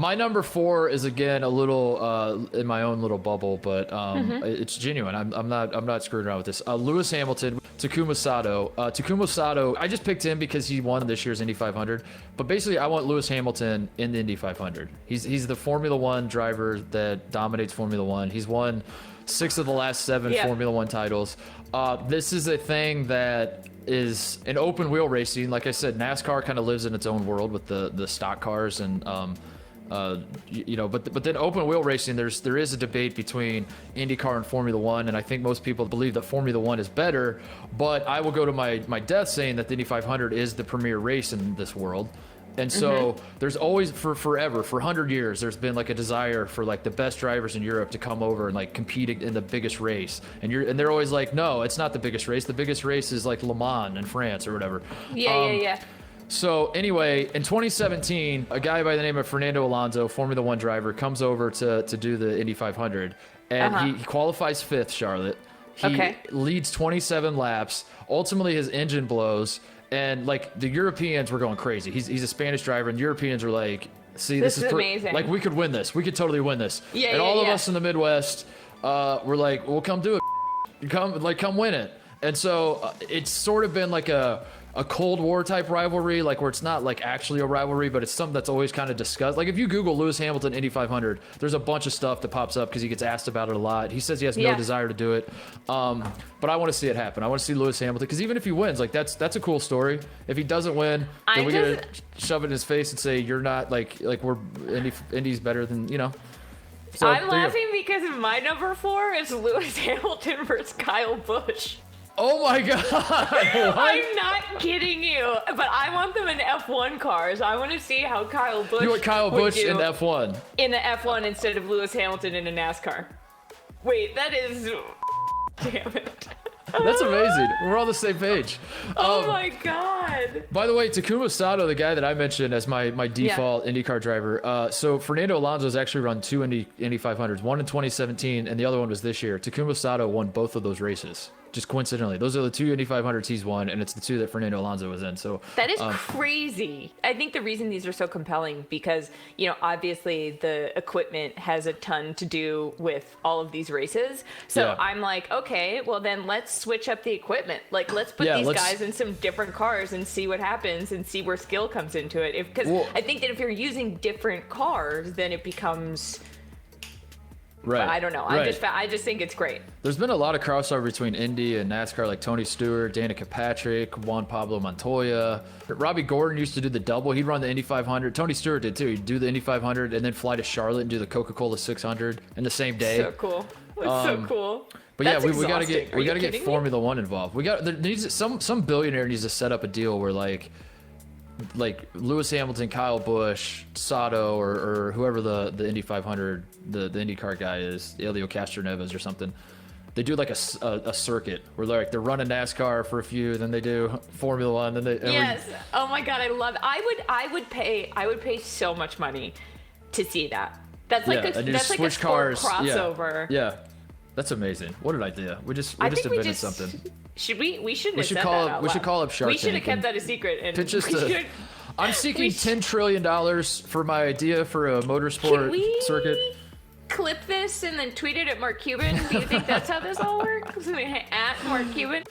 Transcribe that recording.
My number 4 is again a little in my own little bubble, but it's genuine. I'm not screwing around with this. Lewis Hamilton, Takuma Sato. Takuma Sato, I just picked him because he won this year's Indy 500. But basically, I want Lewis Hamilton in the Indy 500. He's the Formula One driver that dominates Formula One. He's won 6 of the last 7 Formula One titles. This is a thing that is an open wheel racing. Like I said, NASCAR kind of lives in its own world with the stock cars and but then open wheel racing, there is a debate between IndyCar and Formula One, and I think most people believe that Formula One is better. But I will go to my death saying that the Indy 500 is the premier race in this world. And so there's always, for 100 years, there's been like a desire for like the best drivers in Europe to come over and like compete in the biggest race. And they're always like, no, it's not the biggest race. The biggest race is like Le Mans in France or whatever. Yeah. So anyway, in 2017, a guy by the name of Fernando Alonso, Formula One driver, comes over to do the Indy 500, and he qualifies 5th, Charlotte. He leads 27 laps. Ultimately, his engine blows, and like the Europeans were going crazy. He's a Spanish driver, and Europeans were like, "See, this is amazing. Like we could win this. We could totally win this." And all of us in the Midwest were like, "Well, come do it. Come win it." And so it's sort of been like a Cold War type rivalry, like where it's not like actually a rivalry, but it's something that's always kind of discussed. Like if you Google Lewis Hamilton Indy 500, there's a bunch of stuff that pops up because he gets asked about it a lot. He says he has no desire to do it, but I want to see it happen. I want to see Lewis Hamilton, because even if he wins, like that's a cool story. If he doesn't win, then we gotta shove it in his face and say you're not like we're Indy's better than So, I'm laughing because my number 4 is Lewis Hamilton versus Kyle Busch. Oh my God! What? I'm not kidding you, but I want them in F1 cars. I want to see how Kyle Busch. You want Kyle Busch in F1? In the F1 instead of Lewis Hamilton in a NASCAR. Wait, that is. Damn it. That's amazing. We're on the same page. Oh my God. By the way, Takuma Sato, the guy that I mentioned as my default IndyCar driver. So Fernando Alonso has actually run 2 Indy 500s, one in 2017 and the other one was this year. Takuma Sato won both of those races. Just coincidentally, those are the 2 Indy 500s he's won, and it's the 2 that Fernando Alonso was in. So that is crazy. I think the reason these are so compelling because obviously the equipment has a ton to do with all of these races. So I'm like, okay, well then let's switch up the equipment. Like let's put these guys in some different cars and see what happens and see where skill comes into it. Because I think that if you're using different cars, then it becomes. Right. I don't know. Right. I just think it's great. There's been a lot of crossover between Indy and NASCAR, like Tony Stewart, Danica Patrick, Juan Pablo Montoya. Robbie Gordon used to do the double. He'd run the Indy 500. Tony Stewart did too. He'd do the Indy 500 and then fly to Charlotte and do the Coca-Cola 600 in the same day. So cool. It's so cool. But That's we gotta get me? Formula One involved. There needs some billionaire needs to set up a deal where like Lewis Hamilton, Kyle Busch, Sato, or whoever the Indy 500, the IndyCar guy is, Elio Castroneves or something. They do like a circuit where they're running NASCAR for a few, then they do Formula One, then they. Yes. Oh my God, I love it. I would pay so much money to see that. That's like that's like a sport crossover. Yeah. That's amazing. What an idea. We just invented something. We shouldn't have said that out loud. We should call up Shark Tank. We should have kept that a secret. And I'm seeking $10 trillion for my idea for a motorsport circuit. Clip this and then tweet it at Mark Cuban? Do you think that's how this all works? At Mark Cuban?